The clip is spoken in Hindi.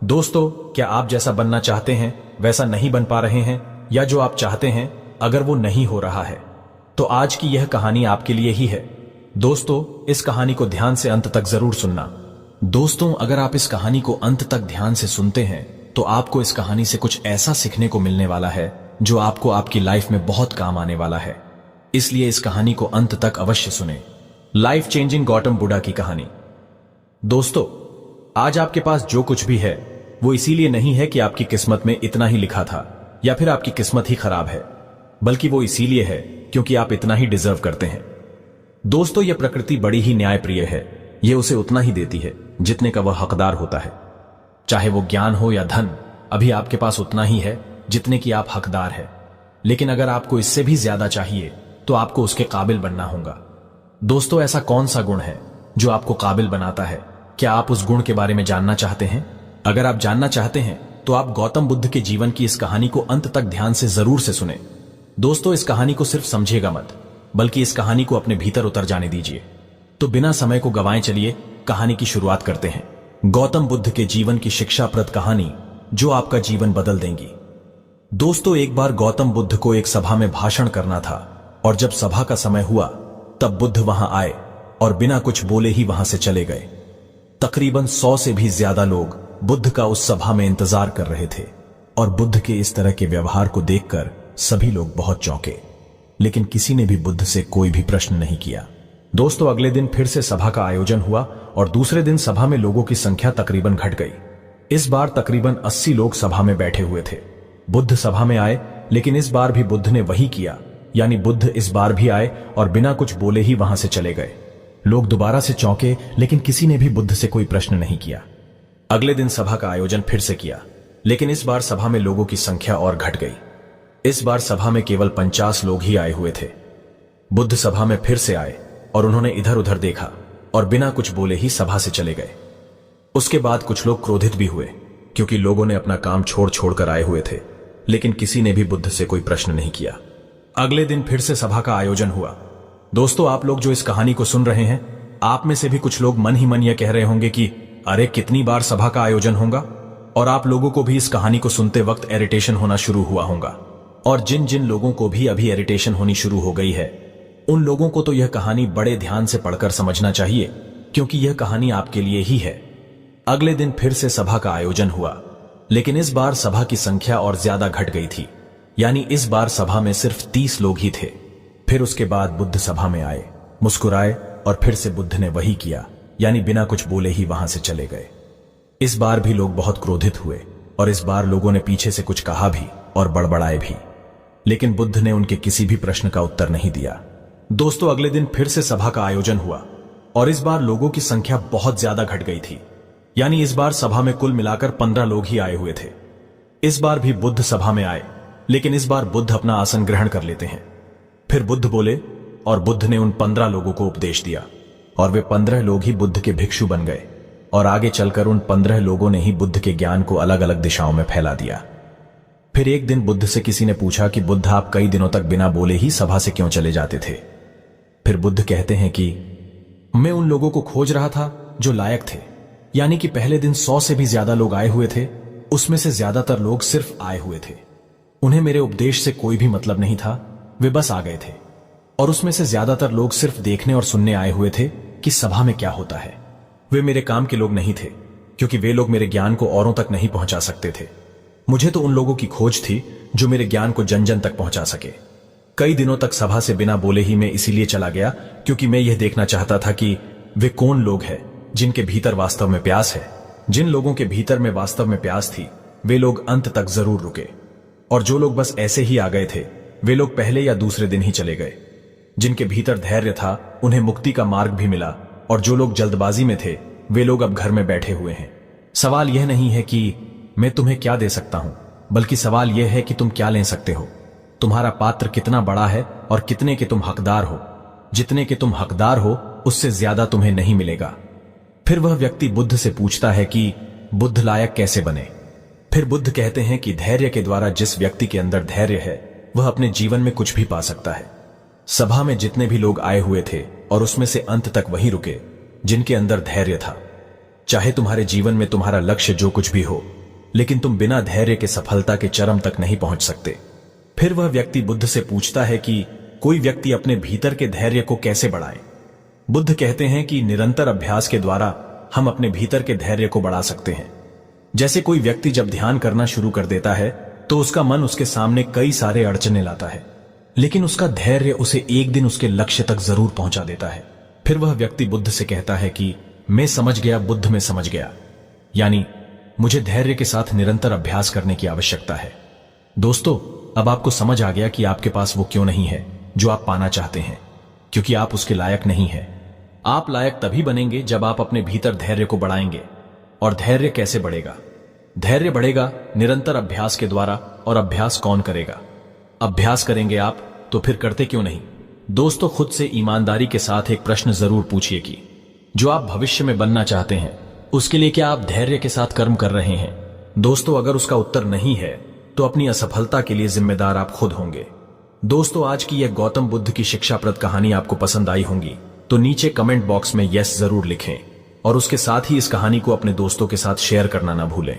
दोस्तों, क्या आप जैसा बनना चाहते हैं वैसा नहीं बन पा रहे हैं, या जो आप चाहते हैं अगर वो नहीं हो रहा है, तो आज की यह कहानी आपके लिए ही है। दोस्तों, इस कहानी को ध्यान से अंत तक जरूर सुनना। दोस्तों, अगर आप इस कहानी को अंत तक ध्यान से सुनते हैं तो आपको इस कहानी से कुछ ऐसा सीखने को मिलने वाला है जो आपको आपकी लाइफ में बहुत काम आने वाला है। इसलिए इस कहानी को अंत तक अवश्य सुने। लाइफ चेंजिंग गौतम बुद्धा की कहानी। दोस्तों, आज आपके पास जो कुछ भी है वो इसीलिए नहीं है कि आपकी किस्मत में इतना ही लिखा था या फिर आपकी किस्मत ही खराब है, बल्कि वो इसीलिए है क्योंकि आप इतना ही डिजर्व करते हैं। दोस्तों, यह प्रकृति बड़ी ही न्यायप्रिय है। यह उसे उतना ही देती है जितने का वह हकदार होता है। चाहे वो ज्ञान हो या धन, अभी आपके पास उतना ही है जितने की आप हकदार है। लेकिन अगर आपको इससे भी ज्यादा चाहिए तो आपको उसके काबिल बनना होगा। दोस्तों, ऐसा कौन सा गुण है जो आपको काबिल बनाता है? क्या आप उस गुण के बारे में जानना चाहते हैं? अगर आप जानना चाहते हैं तो आप गौतम बुद्ध के जीवन की इस कहानी को अंत तक ध्यान से जरूर से सुने। दोस्तों, इस कहानी को सिर्फ समझिएगा मत, बल्कि इस कहानी को अपने भीतर उतर जाने दीजिए। तो बिना समय को गंवाए चलिए कहानी की शुरुआत करते हैं। गौतम बुद्ध के जीवन की शिक्षाप्रद कहानी जो आपका जीवन बदल देंगी। दोस्तों, एक बार गौतम बुद्ध को एक सभा में भाषण करना था, और जब सभा का समय हुआ तब बुद्ध वहां आए और बिना कुछ बोले ही वहां से चले गए। तकरीबन 100 से भी ज्यादा लोग बुद्ध का उस सभा में इंतजार कर रहे थे, और बुद्ध के इस तरह के व्यवहार को देखकर सभी लोग बहुत चौंके, लेकिन किसी ने भी बुद्ध से कोई भी प्रश्न नहीं किया। दोस्तों, अगले दिन फिर से सभा का आयोजन हुआ और दूसरे दिन सभा में लोगों की संख्या तकरीबन घट गई। इस बार तकरीबन 80 लोग सभा में बैठे हुए थे। बुद्ध सभा में आए, लेकिन इस बार भी बुद्ध ने वही किया, यानी बुद्ध इस बार भी आए और बिना कुछ बोले ही वहां से चले गए। लोग दोबारा से चौंके, लेकिन किसी ने भी बुद्ध से कोई प्रश्न नहीं किया। अगले दिन सभा का आयोजन फिर से किया, लेकिन इस बार सभा में लोगों की संख्या और घट गई। इस बार सभा में केवल 50 लोग ही आए हुए थे। बुद्ध सभा में फिर से आए और उन्होंने इधर उधर देखा और बिना कुछ बोले ही सभा से चले गए। उसके बाद कुछ लोग क्रोधित भी हुए, क्योंकि लोगों ने अपना काम छोड़ छोड़ कर आए हुए थे, लेकिन किसी ने भी बुद्ध से कोई प्रश्न नहीं किया। अगले दिन फिर से सभा का आयोजन हुआ। दोस्तों, आप लोग जो इस कहानी को सुन रहे हैं, आप में से भी कुछ लोग मन ही मन यह कह रहे होंगे कि अरे कितनी बार सभा का आयोजन होगा, और आप लोगों को भी इस कहानी को सुनते वक्त इरिटेशन होना शुरू हुआ होगा। और जिन जिन लोगों को भी अभी इरिटेशन होनी शुरू हो गई है, उन लोगों को तो यह कहानी बड़े ध्यान से पढ़कर समझना चाहिए, क्योंकि यह कहानी आपके लिए ही है। अगले दिन फिर से सभा का आयोजन हुआ, लेकिन इस बार सभा की संख्या और ज्यादा घट गई थी, यानी इस बार सभा में सिर्फ 30 लोग ही थे। फिर उसके बाद बुद्ध सभा में आए, मुस्कुराए और फिर से बुद्ध ने वही किया, यानी बिना कुछ बोले ही वहां से चले गए। इस बार भी लोग बहुत क्रोधित हुए, और इस बार लोगों ने पीछे से कुछ कहा भी और बड़बड़ाए भी, लेकिन बुद्ध ने उनके किसी भी प्रश्न का उत्तर नहीं दिया। दोस्तों, अगले दिन फिर से सभा का आयोजन हुआ, और इस बार लोगों की संख्या बहुत ज्यादा घट गई थी, यानी इस बार सभा में कुल मिलाकर 15 लोग ही आए हुए थे। इस बार भी बुद्ध सभा में आए, लेकिन इस बार बुद्ध अपना आसन ग्रहण कर लेते हैं। फिर बुद्ध बोले, और बुद्ध ने उन 15 लोगों को उपदेश दिया, और वे 15 लोग ही बुद्ध के भिक्षु बन गए, और आगे चलकर उन 15 लोगों ने ही बुद्ध के ज्ञान को अलग अलग दिशाओं में फैला दिया। फिर एक दिन बुद्ध से किसी ने पूछा कि बुद्ध, आप कई दिनों तक बिना बोले ही सभा से क्यों चले जाते थे? फिर बुद्ध कहते हैं कि मैं उन लोगों को खोज रहा था जो लायक थे, यानी कि पहले दिन 100 से भी ज्यादा लोग आए हुए थे, उसमें से ज्यादातर लोग सिर्फ आए हुए थे। उन्हें मेरे उपदेश से कोई भी मतलब नहीं था, वे बस आ गए थे। और उसमें से ज्यादातर लोग सिर्फ देखने और सुनने आए हुए थे कि सभा में क्या होता है। वे मेरे काम के लोग नहीं थे, क्योंकि वे लोग मेरे ज्ञान को औरों तक नहीं पहुंचा सकते थे। मुझे तो उन लोगों की खोज थी जो मेरे ज्ञान को जन जन तक पहुंचा सके। कई दिनों तक सभा से बिना बोले ही मैं इसीलिए चला गया, क्योंकि मैं यह देखना चाहता था कि वे कौन लोग हैं जिनके भीतर वास्तव में प्यास है। जिन लोगों के भीतर में वास्तव में प्यास थी, वे लोग अंत तक जरूर रुके, और जो लोग बस ऐसे ही आ गए थे, वे लोग पहले या दूसरे दिन ही चले गए। जिनके भीतर धैर्य था, उन्हें मुक्ति का मार्ग भी मिला, और जो लोग जल्दबाजी में थे, वे लोग अब घर में बैठे हुए हैं। सवाल यह नहीं है कि मैं तुम्हें क्या दे सकता हूं, बल्कि सवाल यह है कि तुम क्या ले सकते हो। तुम्हारा पात्र कितना बड़ा है और कितने के तुम हकदार हो। जितने के तुम हकदार हो, उससे ज्यादा तुम्हें नहीं मिलेगा। फिर वह व्यक्ति बुद्ध से पूछता है कि बुद्ध लायक कैसे बने? फिर बुद्ध कहते हैं कि धैर्य के द्वारा जिस व्यक्ति के अंदर धैर्य है, वह अपने जीवन में कुछ भी पा सकता है। सभा में जितने भी लोग आए हुए थे, और उसमें से अंत तक वही रुके जिनके अंदर धैर्य था। चाहे तुम्हारे जीवन में तुम्हारा लक्ष्य जो कुछ भी हो, लेकिन तुम बिना धैर्य के सफलता के चरम तक नहीं पहुंच सकते। फिर वह व्यक्ति बुद्ध से पूछता है कि कोई व्यक्ति अपने भीतर के धैर्य को कैसे बढ़ाए। बुद्ध कहते हैं कि निरंतर अभ्यास के द्वारा हम अपने भीतर के धैर्य को बढ़ा सकते हैं। जैसे कोई व्यक्ति जब ध्यान करना शुरू कर देता है तो उसका मन उसके सामने कई सारे अड़चने लाता है, लेकिन उसका धैर्य उसे एक दिन उसके लक्ष्य तक जरूर पहुंचा देता है। फिर वह व्यक्ति बुद्ध से कहता है कि मैं समझ गया, बुद्ध में समझ गया, यानी मुझे धैर्य के साथ निरंतर अभ्यास करने की आवश्यकता है। दोस्तों, अब आपको समझ आ गया कि आपके पास वो क्यों नहीं है जो आप पाना चाहते हैं, क्योंकि आप उसके लायक नहीं हैं। आप लायक तभी बनेंगे जब आप अपने भीतर धैर्य को बढ़ाएंगे। और धैर्य कैसे बढ़ेगा? धैर्य बढ़ेगा निरंतर अभ्यास के द्वारा। और अभ्यास कौन करेगा? अभ्यास करेंगे आप, तो फिर करते क्यों नहीं? दोस्तों, खुद से ईमानदारी के साथ एक प्रश्न जरूर पूछिए कि जो आप भविष्य में बनना चाहते हैं उसके लिए क्या आप धैर्य के साथ कर्म कर रहे हैं? दोस्तों, अगर उसका उत्तर नहीं है तो अपनी असफलता के लिए जिम्मेदार आप खुद होंगे। दोस्तों, आज की यह गौतम बुद्ध की शिक्षाप्रद कहानी आपको पसंद आई होंगी तो नीचे कमेंट बॉक्स में यस जरूर लिखें और उसके साथ ही इस कहानी को अपने दोस्तों के साथ शेयर करना ना भूलें।